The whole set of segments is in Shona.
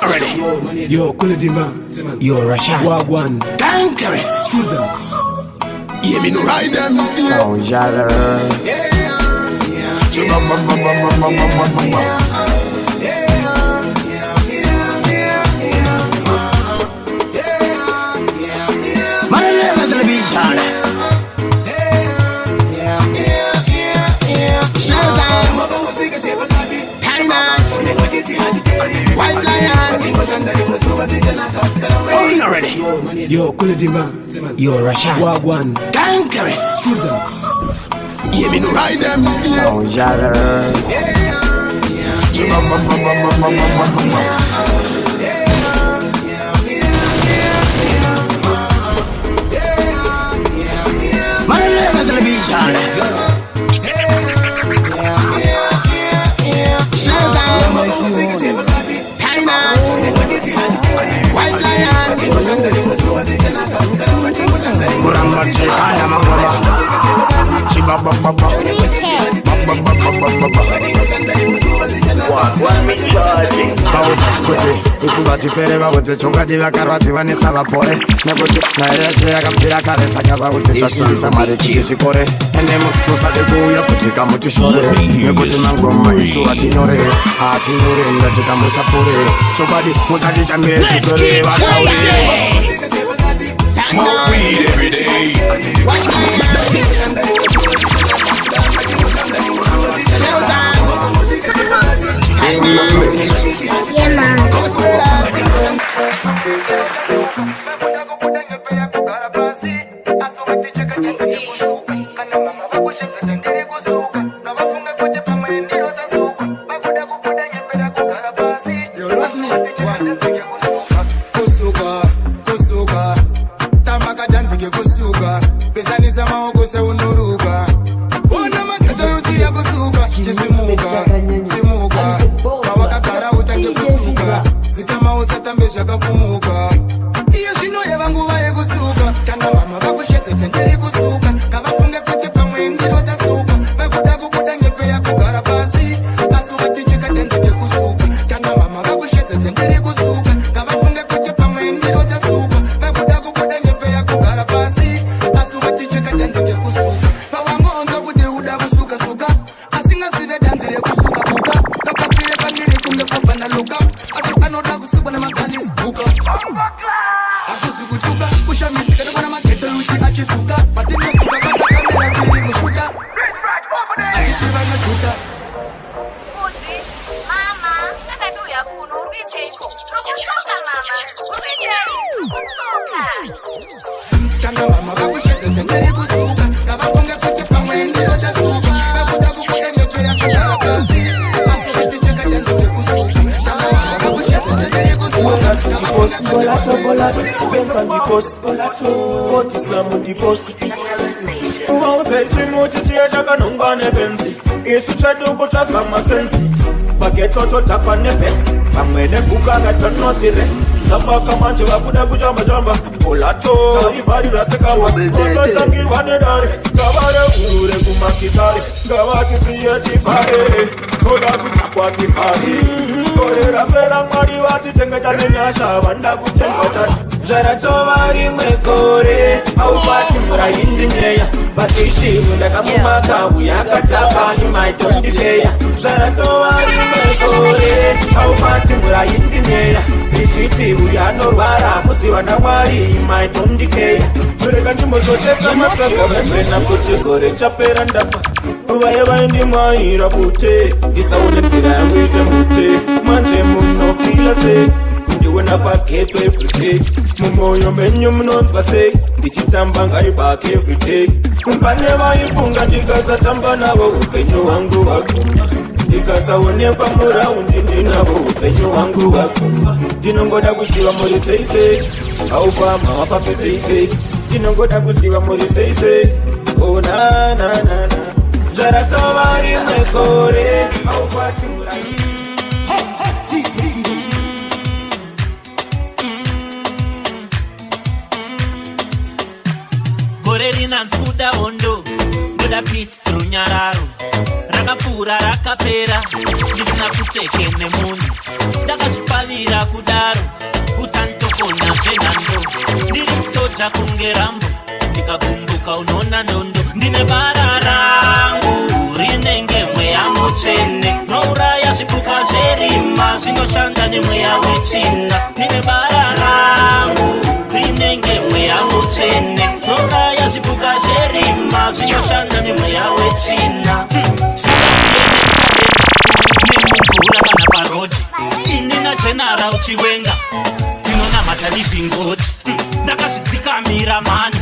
Already. Yo, Kuladima. Yo, Rashad. Wagwan. Dankare. Fidzah. Yeah, me no ride them, you see. Oh, yeah. White lion. Already. Yo, Kuladima. Yo, Rashad. Wagwan. Dankare. Fidzah. Yeah, me no ride them, you see. Oh, yeah. White lion. Usivachipereva kuti chokati vakarwadzi vanesa vapore nekuti naireche yakapfira kare saka vakuti tasindisa mari chiki zvikore ende musati kuuya kuti kamutishore nekuti mangoma isu hatinyore hatinyore ndatika musapure chokwadi musatichambire zvikore vataure. Smoke weed every day. Yeah, man. Toto tapa nepet, amene buka na tonotire. Namba kama nchewa kuda kujamba jamba. Olato, ibari la sekawa. Ola tangi wane dare. Gaware ure kumakitare. Gawati siye tifare. Ola kutakwa tifare. Kore rapela mari wati tengeta nyasha. Wanda kutengeta. Zara tovari mekore. Au pati mura indineya. Batishi munda kamumaka. Uyaka tapa ni maitondikeya. Zara tovari mekore. Au pati mura indineya. Bishiti uyano rwara. Musi wana mwari maitondikeya. Mureka njimbo zote kama kaka. Wena kuchikore chapera ndafa. Uwaye waindi maira kute. Isaone tira ya wite mute. Mande muno fila se. Ndiwena paketo everyday. Mumoyo menyo mnontwa se. Ndichitamba ngaibak everyday. Kumpane waifunga ndikaza tamba nawo. Upenyo wangu wakuma. Ndikaza onepa muraundi ndinawo. Upenyo wangu wakuma. Ndinongoda kushiwa muri seise. Aupama wapape seise. Ndinongoda kushiwa muri seise. Oh na na na na. Zara tovari mekore. Aupati murai. Goreri na nsuda ondo. Muda peace runyararo. rakapfuura rakapera ndisina kutseke nemunhu ndakazvipavira kudaro usanditokona zvenhando ndiri musoja kunge rambo ndikavhumbuka unoona ndondo ndine bara rangu rinenge mweya mutsvene nouraya zvipuka zverima zvinoshanda nemweya wechina ndine bara rangu rinenge mweya mutsvene nouraya zvipuka zverima zvinoshanda nemweya wechina nemumvura kana parodhi inina jenara uchiwenga ndinonamata livingoti ndakazvidzikamira mani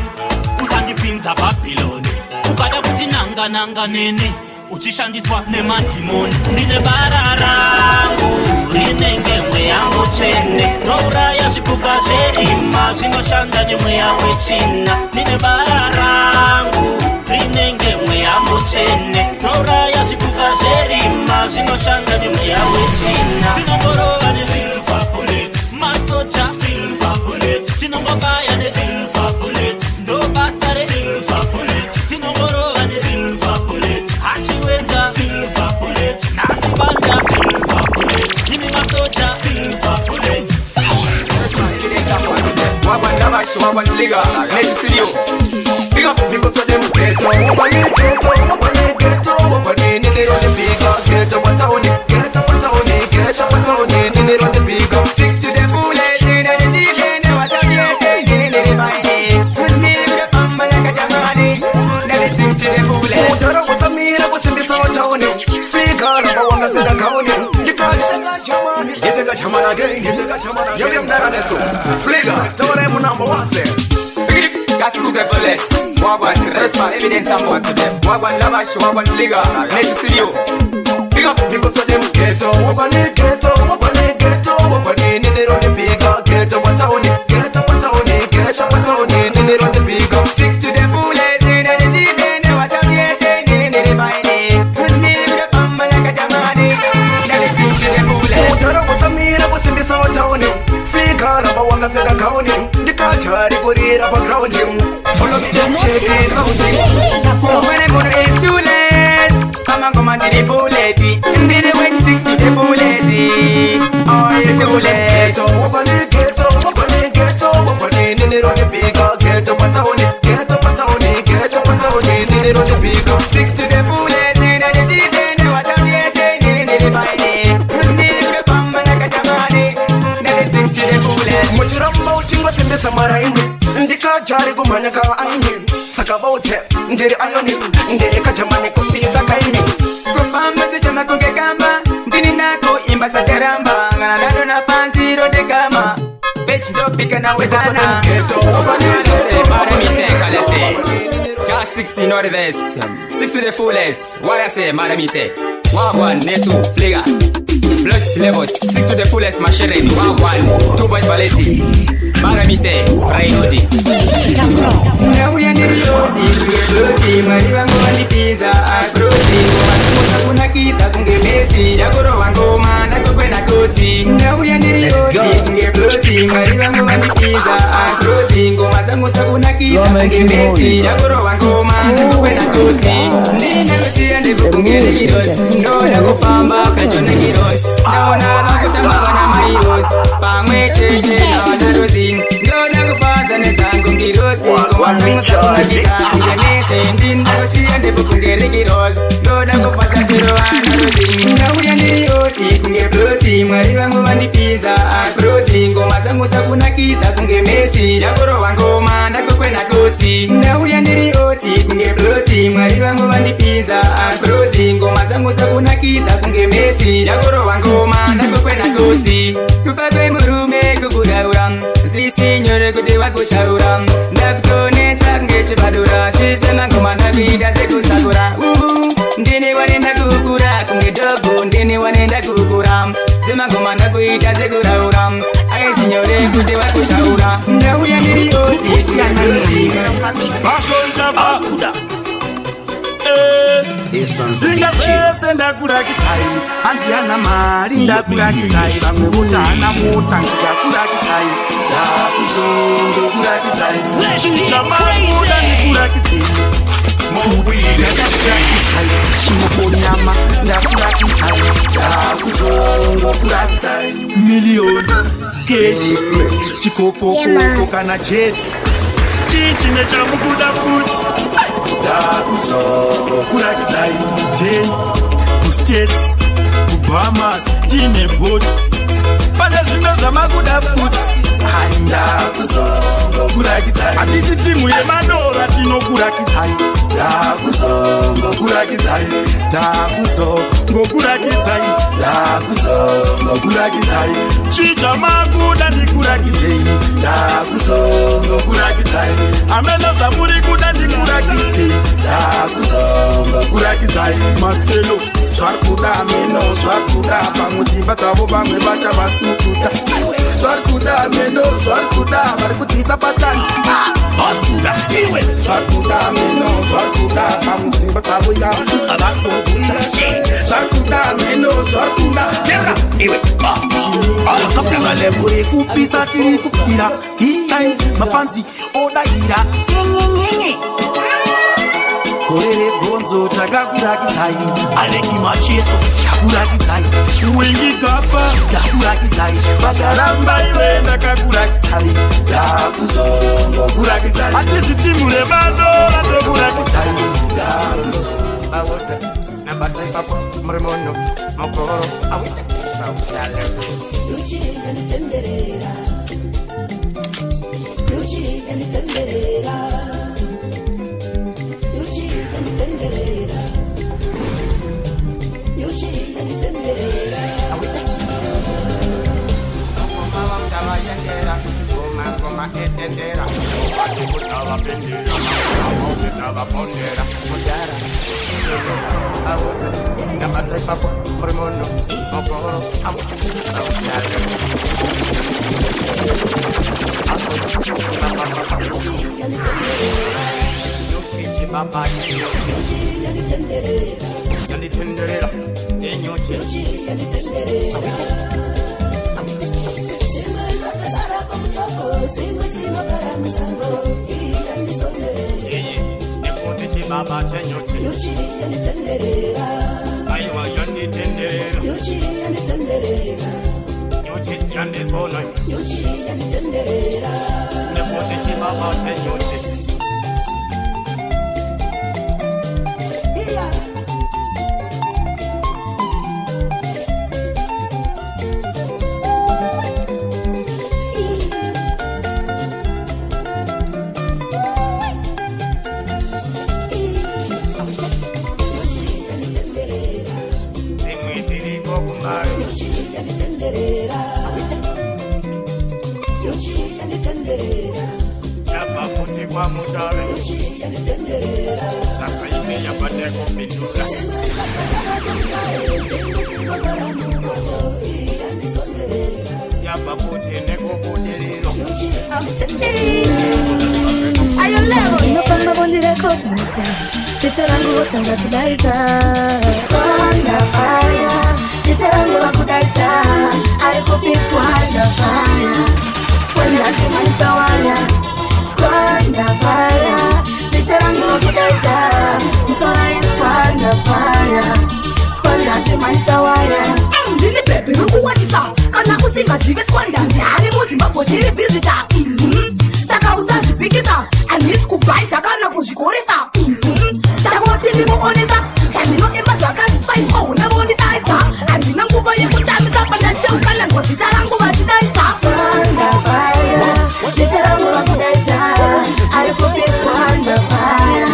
ukandipinza bhabhiloni ukada kuti nanga nene uchishandiswa nemandimoni ndine bara rangu rinenge mweya mutsvene nouraya zvipuka zverima zvinoshanda nemweya wechina ndine bara rangu rinenge mweya mutsvene nouraya zvipuka zverima zvinoshanda nemweya wechina tinongorova nesilver bullet masoja silver bullet tinongobaya nesilver bullet ndobasa resilver bullet tinongorova nesilver bullet achiwenza silver bullet nakubanda silver bullet ini masoja silver bullet wabanda basho wabandliga next studio big up because of them ghetto, wabani nini run the bigger ghetto, wataoni nini run the bigger. 6 to the fullest, in the children, they want to be a say, nini ribani. Nini the pamba like a jamani, that is 6 to the fullest. Utara watamira kusimbisa wataoni, figure wanga zida kaoni, dikali zega chamana gang, yogi mdara nesu, fliga, tawara mu number 1 say. Just cook the fullest. Wagwan, respond evidence and what to them. Wagwan lavash, wagwan liga, next studio. Big up because of them ghetto, wabani nini run the bigger ghetto, wataoni nini run the bigger. 6 to the fullest, in the season, they want to be a say, nini ribani. Nini the pamba like a jamani, that is 6 to the fullest. Utara watamira kusimbisa wataoni, figure wanga zida kaoni, dikali kurira pa ground him. Follow me them check this out. When I go to it's too late, come on to the bullet. And then I went 6 to the bullet. Oh, it's too late. Wabani nini run the bigger ghetto, wataoni nini run the bigger. 6 to the bullet, in the season, they want to be a say, nini ribani. Nini the pamba like a jamani, that is 6 to the bullet. Muchiramba uchingwa sembesa maraini, ndika jari gumanya kawa aini. Sakabote, ndiri ayoni, ndiri kajamani kupisa kaini. Kufamba zichama kukekamba, ndini nako imba sajaramba. Ngana nado na fanzi rode kama, bitch don't pick na wezana. Mara mi se kalese, just 60 no reverse, 6 to the fullest. Why I say mara mi se, wagwan nesu fliga. Blood levels, 6 to the fullest machine. Wagwan, 2 boys baleti. Mara mi se, Rainodi. Now we are near the mariwa ngoma pizza, agroti. Kuna kita kunge mesi, yakoro wangoma, nakokwena koti. Now we are near the mariwa ngoma pizza, agroti. Ngoma zangu kuna kita kunge mesi, yakoro wangoma, nakokwena koti. Nina kusia ndevu kungele giros, ndona kufamba pechona giros. Naona nakutamba wana mairos, pamwe cheche na wana rozin. Ndona kufaza netangu girosi, ngoma zangu kuna kita kunge mesi, ndina kusia ndevu kungele giros. Ndona kufata chero wana rozin. Nauya nilioti kunge ploti, mwari wangu wandipiza agroti. Ngoma zangu kuna kita kunge mesi, yakoro wangoma nakokwena koti. Nauya nilioti kunge ploti, mwari wangu wandipiza agroti. Ngoma zangu kuna kita kunge mesi, yakoro wangoma nakokwena koti. Kupakwe murume kukudauram, sisi nyore kudewa kushaura. Ndakutoneta kunge chibadura, sisema ngoma nabida sekusakura. Ndini wanenda kukura, kunge dogo, ndini wanenda kukura. Sema ngoma nakuita sekuraura, aye sinyore kudewa kushaura. Ndauya nilioti, siana niliga. Zingapese ndakura kitai, antiana mari ndakura kitai. Vamwe votana mota ndakura kitai, ndakuzongo kura kitai. Chita mamuda ndikura kitai. Smoke weed every day. Chimobonyama, ndakurakitai, ndakuzongokurakitai. Million, cash, chikopo, kana jet. Chichi nechamukuda futi. Ndakuzongokurakitai. Day, ku States, ku Bahamas, tine boat. Pane zvimwe zvamakuda futi. Ndakuzongokurakitai. Atisi timu yemadora tinokurakitai. Ndakuzongokurakitai. Ndakuzongokurakitai. Ndakuzongokurakitai. Chicha makuda ndikurakitai. Ndakuzongokurakitai. Ameno zamuri kuda ndikurakitai. Ndakuzongokurakitai. Marcelo, zvarikuda ameno, zvarikuda pamudzimba dzavo vamwe vacha vasikututa. Zvarikuda ameno, zvarikuda varikutisa patani. Oscuda, iwe. Zvarikuda ameno, zvarikuda pamudzimba dzavo yavo vasikututa. Zvarikuda ameno, zvarikuda. Iwe. Akapinga lepo rekupisa tiri kupira. This time mafansi odaira. Korere gonzo takakurakitai. Aleki macheso takakurakitai. Wengi gapa, Takakurakitai. bakaramba iwe ndakakurakitai. Ndakuzongokurakitai. Atisi timu yemadora tokurakitai. Baba chenyote aiwa yandi tenderera yote yandi sona nepote chi baba chenyote kwa mutare sakaime ya bandeko pinduka ya babuti neko kudiriro ayo leo inopamba bondire kopnesa sitarangu wotanga kudaita swanda fire sitarangu wakudaita alikopi swanda fire swanda timanisa waya Squanda fire, sitarangu wakudaita msona in squanda fire Squanda timanisa waya ndini pepe rukuwachisa kana kusinga zive squanda ndihari muzimbabwe chiri visita saka usazvipikisa handisi kubaisa kana kuzvikoresa takoti ndikuonesa chandinoemba zvakazitwaiswa huna vondidaidza handina nguva yekutamisa pandacheuka ngozita rangu vachidaidza Squanda fire, sitarangu wakudaita alikopi squanda fire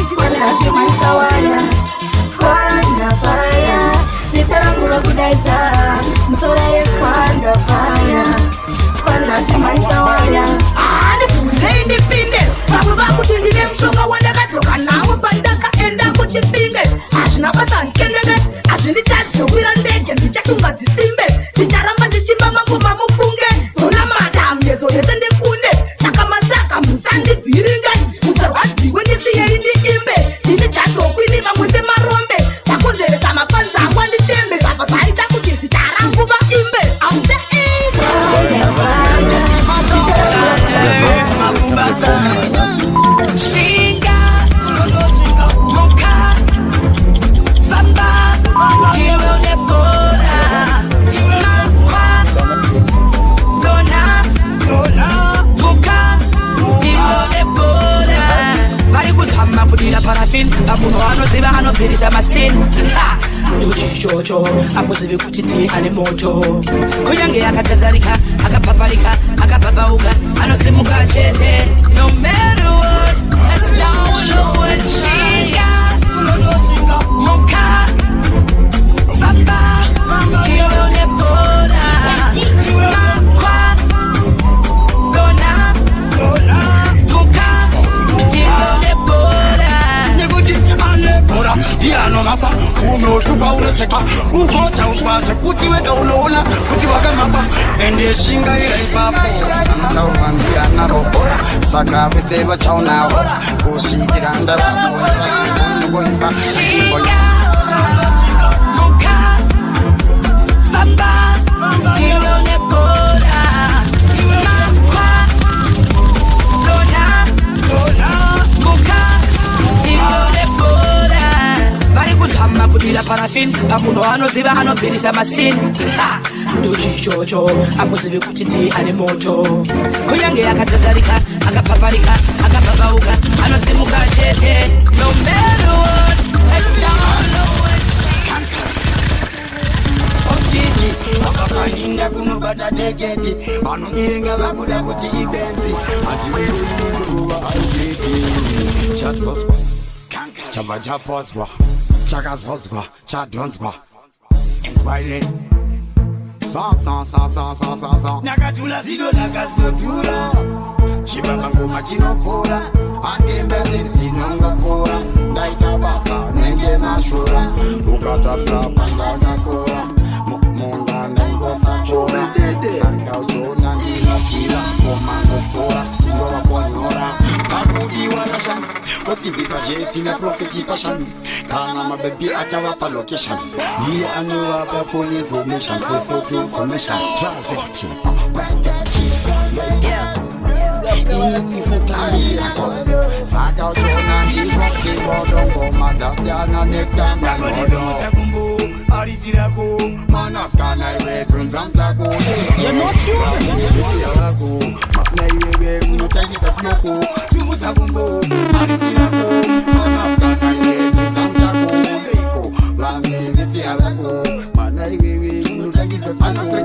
Squanda timanisa waya Squanda fire, sitarangu wakudaita msora ye squanda fire Squanda timanisa waya ndivhurei ndipinde vamwe vakuti ndine mushonga wandakadzoka nawo pandakaenda kuchipinde hazvina basa ndikendede hazvinditadzi kuwira ndege ndichasunga dzisimbe ndicharamba ndichimba mangoma mufunge ndonamata myedzo yese ndikunde saka matsaka musandibhiringe musarwadziwe ndisiyei ndiimbe ndini dzadzokwini vamwe semarombe chakonzeresa mapanza angu andidembe zvabva zvaita kuti zita rangu vaimbe She got masini Tuchichocho, amuzivi kuchiti ane moto Kuyange akatazarika, akapaparika, akapapauka Anosimuka chete, no matter what That's down what she got Moka, Samba, Kione Bora Makwa, Gona, Moka, Kione Bora Piano mapa, uno chupa uneseka Ukota uswase, kuti weda ulola Kuti wakamapa, ende shinga ile ipapo Mtaurandia na robora Saka viseva chauna hora Kushikiranda Shia, Moka, Samba, Kione Bora Makwa, Gona, Moka, Kione Bora Bari kutama kutila parafin Pamuno anoziva anopirisa masini Tuchichocho, amuzivi kuchiti ane moto Kuyange akatazarika, akapaparika, akapapauka Anosimuka chete, no matter what It's down Wakapalinda kunubata teketi Manu mirenga wabuda kuti ibenzi Atiweruwa aigeti Chatkoswa Chaba chaposwa Chakazozwa Chadonzwa Enzwaile Sa Nakatula zido nakazidopura Chibanga ngoma chinopura Andembele zinongopura Ndaitabasa nenge nashura Ukatapsa pandakakura Munda nengosa chora Sanka uchona ninokila Ngoma nopura Ngoma ponyora Kakudi wanashanga Wasimbisa jeti na profeti pashan Kana mabebi achawapa location Ye anuwapa full information Full photo information Traffic cheap Saka uchona nikoki Modongo madasiana nekamba Modongo Arizirako Manaskana iwe Tunzantako You're not sure? Na iwe Unotagisa smoko Tumutakumbo Arizirako Manaskana iwe Tunzantako Leiko Lame visi alako Mana iwe Unotagisa smoko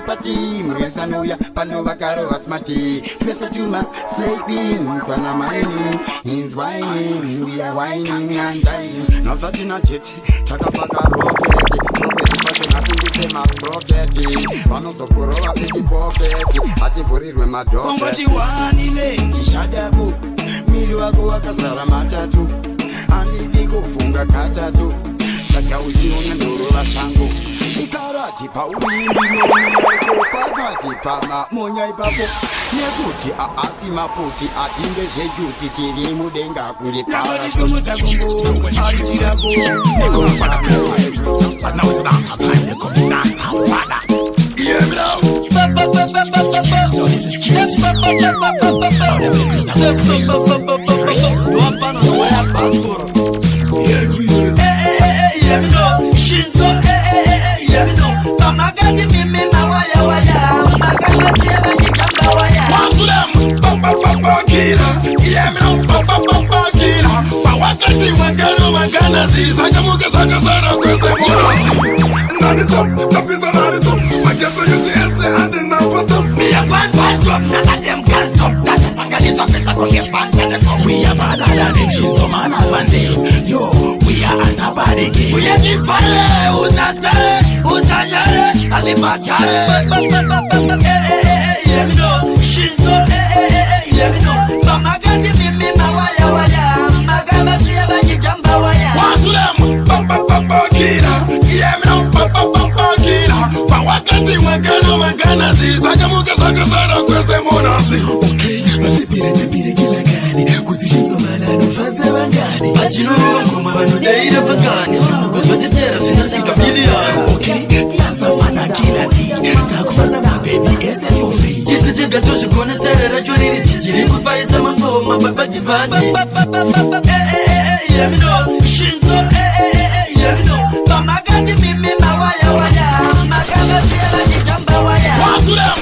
Pati Mresa nuya Panova karo asmati Presa tuma Sleeping Pana mining He's whining We are whining and dying Nasati na cheti Takapaka roketi Profeti pati nasindise mas profeti Panosokorowa peki profeti Ati kurirwe madoketi Kongoti wanile Ishadabu Mili wako wakasara matatu Anidi kufunga katatu Saka usione nuru la shangu Ikarati pa uimbi Nonileko Pagati pa mamonya ipapo Nekuti aasima puti Atinde jejuti Tiri mudenga kuri para Nakati kumutakumbu Arizirako Neko mfana kuru But now it's back as time to come down and father Yeah, bro We are better than the Jesus man of Monday. Yo, we are another game. We are the fire, Utanyare, Alibachare. Let me know, Shinzo, let me know. Mama got the mimi, Mawaya, Magama, Jamba Waya. One to them, Papa Kira, Yamino, Papa Kira. Pawakati, Magana, Sakamuka, Sakasara, Monasi. Okay, Masipire, Kilagani, Kutishin Somana, Fanta Bangani. But you know, Kuma, Day of Pagani, Sinasika Million. Okay, Savana Kilati, Nakufana, baby, is a movie. Just to take a touch of Conatera, I joined it. You didn't buy some of my Bajibani. Let me know, Shinzo, let me know. Mama got the mimi, Mawaya, Magama, Jamba Waya. One to them,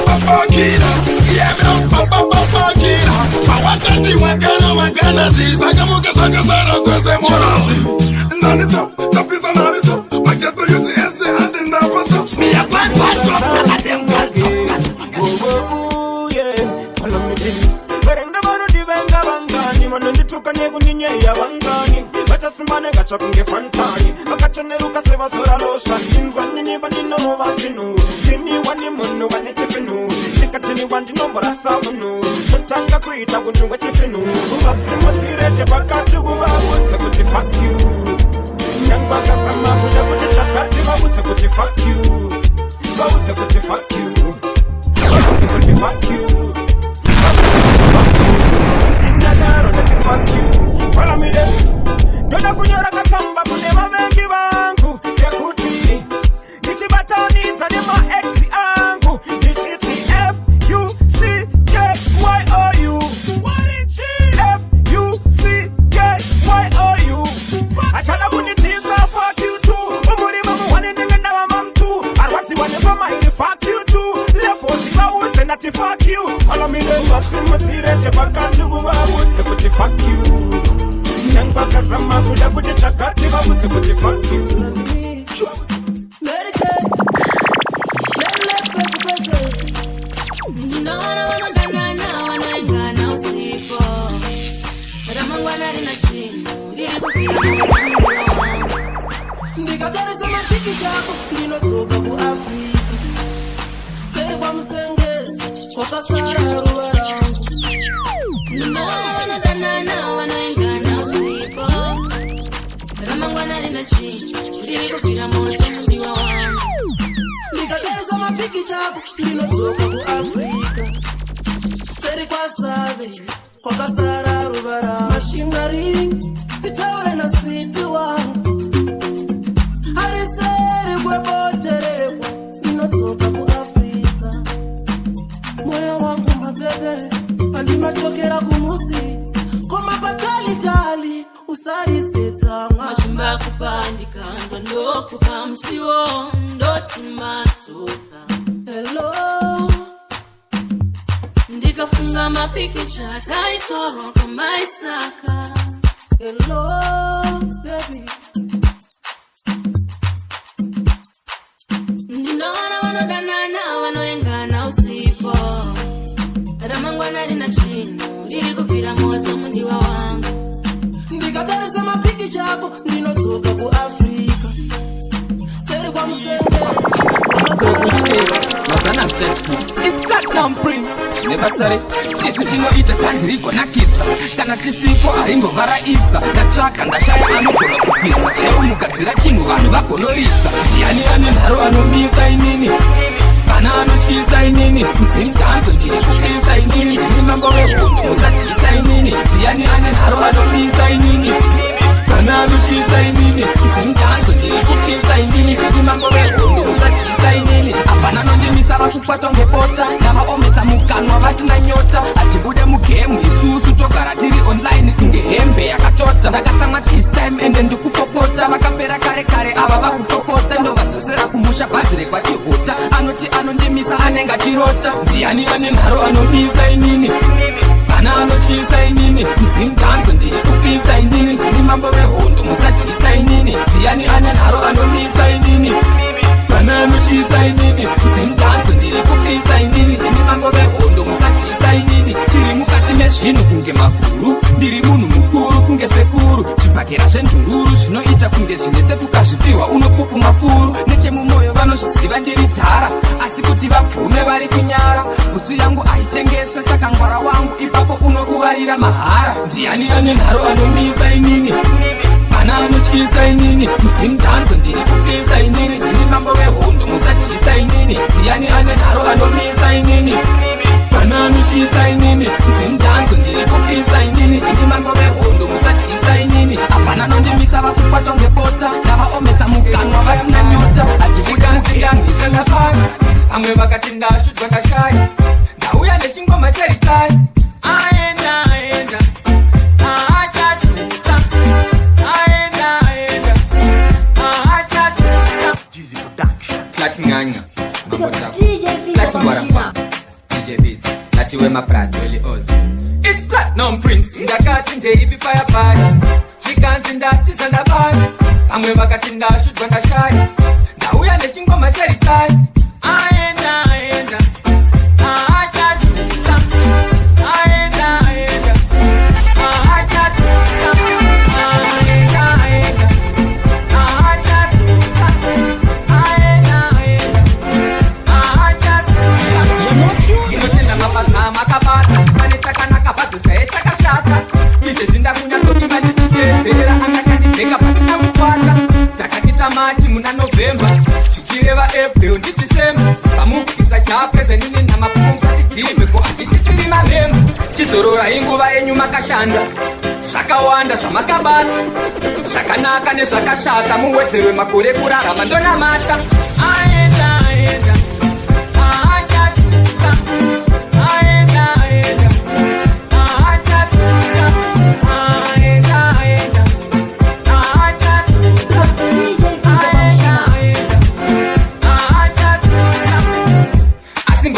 Papa Kira, Yamino, Papa Kira. Wakati wakana Sisa kamuka saka sana kweze morasi Nani tapisa nani Waketo yuzi ese hadi napata Mia kwa chok na kadem kazi Follow me baby Berenga bano divenga bangani Mano ndituka negu ninye ya bangani Bacha simbane gacha kunge fantani Akacha neruka seva sora lotion Ninzwa ninye bandino vantinu Kini wani munu wani chifinu Nikatini wandino barasa munu Tanga kuita wunu wa chifinu Umasi motire chepaka chuguba Wutsa kuti fuck you Nyangwa kasama kuja kuti chakati Wutsa kuti fuck you Wutsa kuti fuck you Wutsa kuti fuck you Follow me there. Dona kunyora katamba kunema vengi bangu ya kuti. Nichi batani tadema exi angu. Nichi F-U-C-K-Y-O-U. F-U-C-K-Y-O-U. Achana kunitiza fuck you too. Umuri mamu wani ninga na mamam too. Arwati wani mama ili fuck you too. Lefo ziba ute nati fuck you. Follow me there. Maximu tire chepaka chuguwa ute kuti fuck you. Nyangwa kasama kuja kuti chakati ute kuti fuck you. Ndikatarisa mapiki chako ndinotoka ku Afrika. Seri kwa msengezi kwa kasara ruwa rangu. Ndikatarisa mapiki chako ndinotoka ku Afrika. Seri kwa sazi kwa kasara ruwa rangu. Mashingari Vitaure na sweet wangu Harisere kwe boterepo Ninotoka ku Afrika. Moyo wangu mabebe Pandi machokera kumusi Koma patali jali Usari teta Machumba kupandika Nzo ndo kukamsiwo Ndo timasuka Hello Ndikafunga mapikicha Taitoro kama isaka Hello, baby. Ndinawana wanodanana wanoengana usipo Ramangwana lina chino Lili kupira moto mundiwa wangu. Ndikatarisa mapiki chako Ndinotoka ku Afrika. Seri kwa msengezi It's platinum print. Never sorry. Tisu chino ita tanziriko na kitsa. Kana tisipo haringo vara itsa. Nachaka ndashaya anokona kupisa. Leo mukadzira chinu vanhu vagonoritsa. Yani ane nharo anomiza inini. Kana anotyisa inini. Mzimdanzo ndiri kutyisa inini. Ndiri mambo vehondo musatyisa inini. Yani ane nharo anomiza inini. Kana anotyisa inini. Mzimdanzo ndiri kutyisa inini. Ndiri mambo vehondo musatyisa inini. Apana nondimisa vakukwata ngepota. Navaomesa mukanwa vasina nyota. Atibude mugemu isusu togara tiri online kunge hembe yakachota. Ndakatsamwa this time ende ndikupopota. Vakapera kare kare ava vakutopota. Ndovadzosera kumusha bhazi rekwachihota. Anoti anondimisa anenge achirota. Ndiani ane nharo anomisa inini. Kana anotyisa inini. Mzimdanzo ndiri kupisa inini. Ndiri mambo vehondo musatyisa inini. Ndiani ane nharo anomisa inini. Kana anotyisa inini. Mzimdanzo ndiri kupisa inini. Ndiri mambo vehondo musatyisa inini. Tiri mukati mezvinhu kunge makuru. Ndiri munhu mukuru kunge sekuru. Zvibhakera zvendururu zvinoita kunge zvine sepukazvipiwa unopupu mafuru. Nechemumwoyo vanozviziva ndiri dhara. Asi kuti vabvume vari kunyara. Bhutsu yangu haitengeswe saka ngwara wangu ipapo unokuvarira mahara. Ndiani ane nharo anomisa inini. Kana anotyisa inini. Mzimdanzo ndiri kupisa inini. Ndiri mambo vehondo musatyisa inini. Ndiani ane nharo anomisa inini. Kana anotyisa inini. Mzimdanzo ndiri kupisa inini. Ndiri mambo vehondo musatyisa inini. Apana nondimisa vakukwata ngepota. Navaomesa mukanwa vasina nyota. Ativikanzikangisa nafana. Amwe vakati ndashudzwa kashaya. Ndauya nechingoma cherikaya. Aenda aenda achatuta. Aenda aenda achatuta. Jizi production. Platinganya DJ Fidzah kwa mashina. DJ Beats Latiwe maprado It's black No prince, ndakati ndeipi fire fire. Zvikanzi ndatiza ndabaya. Pamwe vakati ndashudzwa ndashaya. Ndauya nechingoma cherikaya. Aenda. Achatuta. Aenda. Achatuta. Inotenda mabasa makabata. Pane chakanaka pazosaye chakashata. Izve zvindakunyatsoimba ndichishevhera angakandibveka pasina kukwata. Takakita machi muna November. Zvichireva April ndiDecember. Pamuvhisa chapeze nini namapfungwa tidhimbe ko hatitichiri mamemba. Chizorora inguva yenyu makashanda. Zvakawanda zvamakabata. Zvakanaka nezvakashata muwedzerwe makore kurarama ndonamata. Aenda.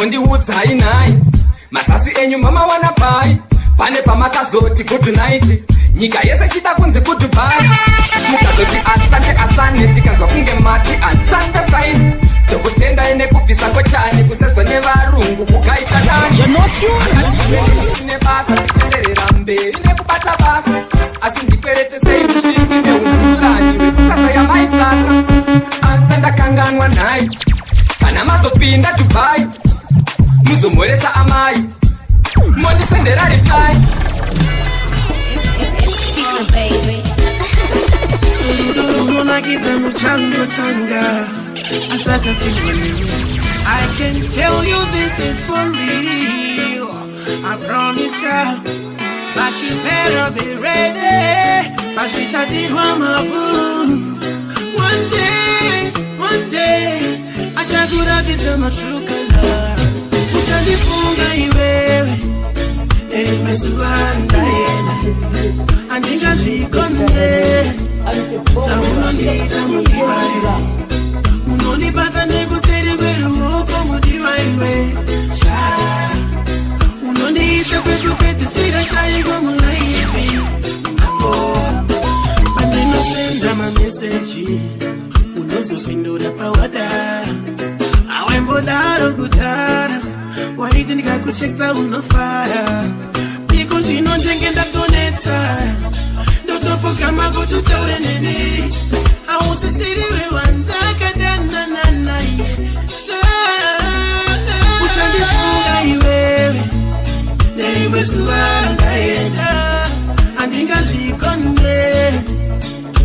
Ndiudzai nai mazasi enyu mama wana pai pane pamakazoti good night nyika yese chida kunzi goodbye mukazoti asante tikanzwa kunge mati asante saini tokutenda ine kubvisa kochani kusezwa nevarungu kukaita nani nebasa titenderera mberi nekubata basa asi ndikwerete sei mushindi neunurani wekusasa yamaisasa ansa ndakanganwa nai kana mazopinda Dubai muzomoresa amai mondisendera retai I can tell you this is for real. I promise you, but you better be ready. But we shall do one day, I shall do that into my true colors. Uchandifunga iwewe, nimesuanda yena, andika zikonde, na unonita mudiwa, unonipata nekuseri kweru moko mudiwa iwe, unonita kwetu peti sira chayi kwa mulaifi, maneno senda mameseji, unozopindura pawada, awembo daro kutara, waiti nikakucheksa unofara, piko chino njenge ndatoneta, ndotopo kama kututaure nene, awusisiriwe wandaka danananai, uchandifunga iwewe, neriwe suwanga yenda, andinga zikonde,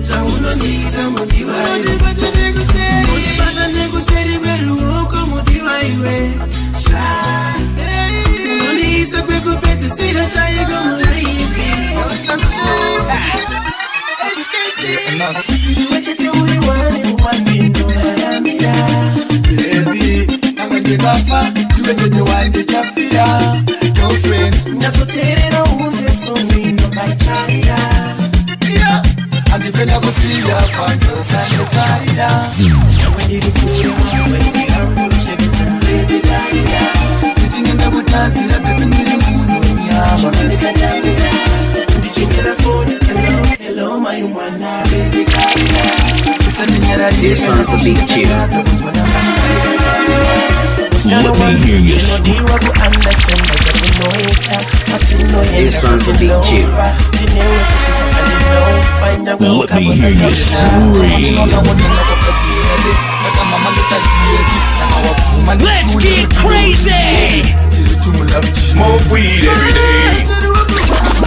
zaunonita mudiwa iwe, unonipata nekuseri kweru uko mudiwa iwe, unonisa kweku peti sira chaye gomu laifi, Ndiwechete uri wani uwasindo yaramira, Baby, nangendekafa ndiwechete wandechafira girlfriend ndakuterera unze somino kacharira, andifenda kusiya kwanza sandokarira wendirikura wendirambushekisa baby darira, ndichinenda kutanzira baby ndiri munhu nyama ndichokera phone hello my mwana baby darira, This one's a big tune. Let me hear you scream. This one's a big tune. Let me hear you scream. Let's get crazy! Smoke weed every day.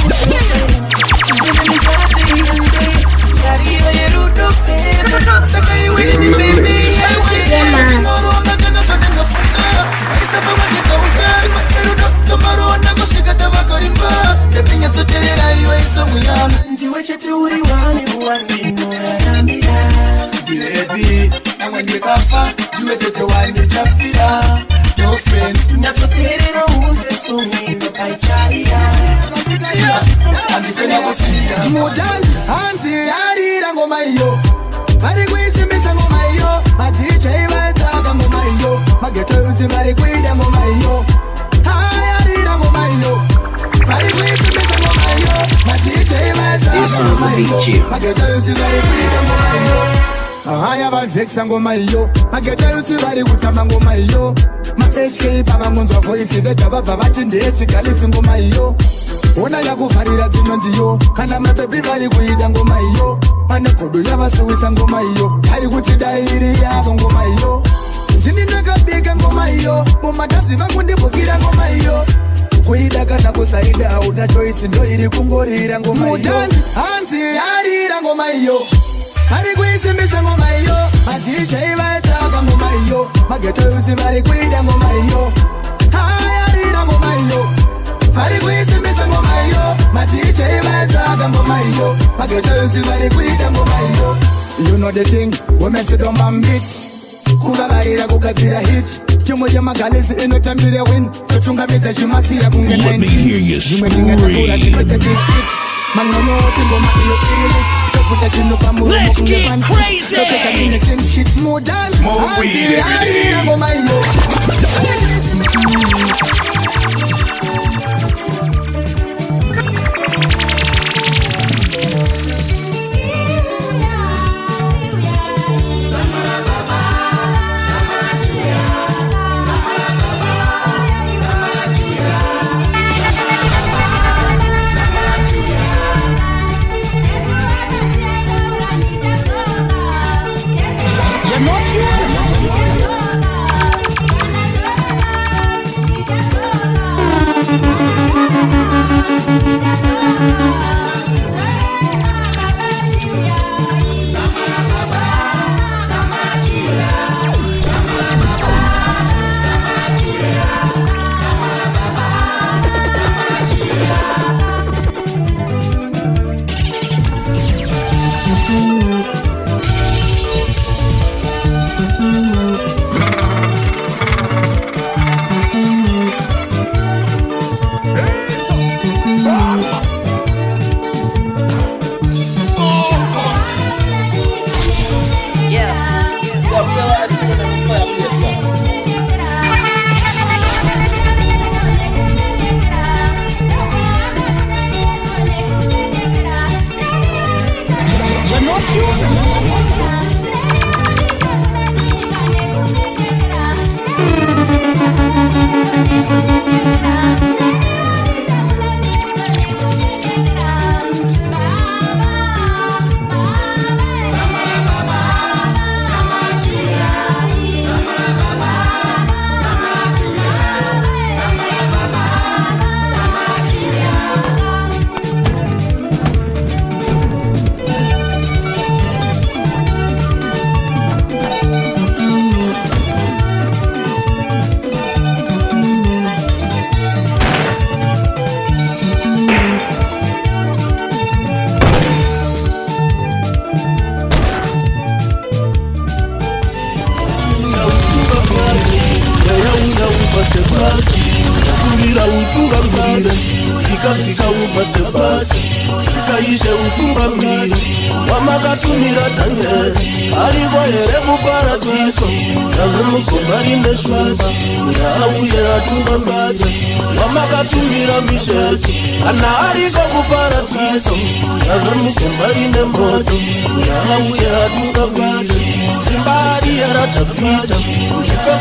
Ndiwechete uri wani uwasindo yaramira, Baby, nangendekafa ndiwechete wandechafira girlfriend ndakuterera unze somino kacharira, andifenda kusiya Modern, hanzi arira ngoma iyo, vari kuisimbisa ngoma iyo, ma DJ vaitsvaga ngoma iyo, mageto yudzi vari kuida ngoma iyo, hai arira ngoma iyo, Ahaya vanvexa ngoma iyo mageta yusi vari kutamba ngoma iyo ma-HK pavangonzwa voisi vega vabva vati ndeyechigalisi ngoma iyo ona yakuvharira dzino ndiyo kana mabebi vari kuida ngoma iyo pane godo yavasuwisa ngoma iyo ari kuti dairi yavo ngoma iyo ndini ndakabika ngoma iyo mumadhazi vangu ndibukira ngoma iyo kuida kana kusaida hauna choisi ndo iri kungorira ngoma iyo hanzi yarira ngoma iyo ari kuisimbisa ngoma iyo madj vaitsvaka ngoma iyo mageto yusi vari kuida ngoma iyo hayarira ngoma iyo vari kuisimbisa ngoma iyo madj vaitsvaka ngoma iyo mageto yusi vari kuida ngoma iyo. You know the thing wemesidoma mbit kuvavarira kugadzira hit chimwe chemagalisi inotambire win totungamidza chimasiya kunge 19 zvimwe tingatakura tinoteti mangonoti ngoma iyo irilit tofuta chino pamuromo kunge pansi topeka chine clean shit smooth dance yarira ngoma iyo.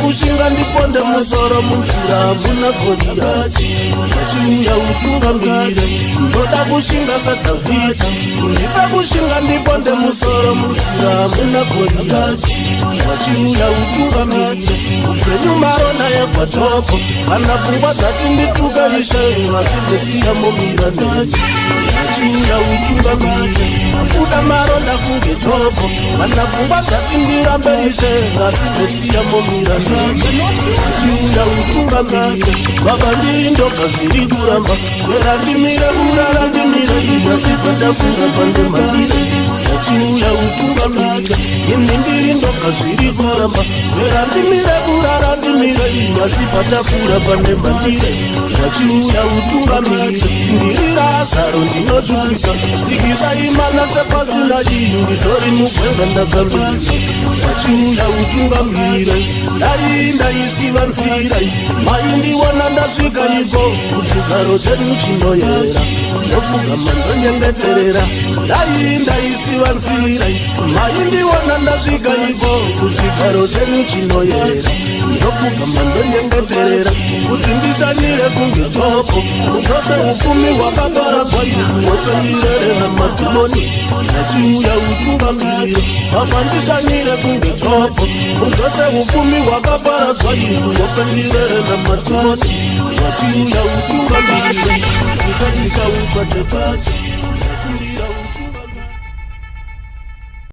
Kushinga ndiponde musoro munzira muna Goliati Wachiuya utungamire Ndoda kushinga sadavita Ndipe kushinga ndiponde musoro munzira muna Goliati Wachiuya utungamire Upenyu maronda yekwa topo Kana pungwa zati ndituka ishe Wasindesiya momira ndachi Wachiuya utungamire Akuda maronda kunge topo Kana pungwa zati ndirambe ishe Wasindesiya momira ndachi Wachiuya utungamire Baba ndindoka zviri kuramba Vera ndimire urara ndimire Ndinazipata funga pande mandire ndachiuya utungamira ini ndiri ndoga zviri kuramba verandimire kurara ndimire nyasi patakura pane mandire ndachiuya utungamira ndiri razaro ndinotsvukisa sikisa imana sepasina iyi nditori mugwenga ndakambira ndachiuya utungamira ndaisiva nzira mai ndiwana ndasvika iko kuchigaro chedu chinoyera ndopfugama ndonyengeterera ndaisiva nzira mai ndiwana ndasvika iko kuchigaro chedu chinoyera ndopfugama ndonyengeterera kuti ndichanire kunge topo utose upfumi hwakaparadzwa iku wopendirere namadhimoni ndachiuya utungamira papa ndichanire kunge topo utose upfumi hwakaparadzwa iku wopendirere namadhimoni ndachiuya utungamira ndikaisa ukwate pacho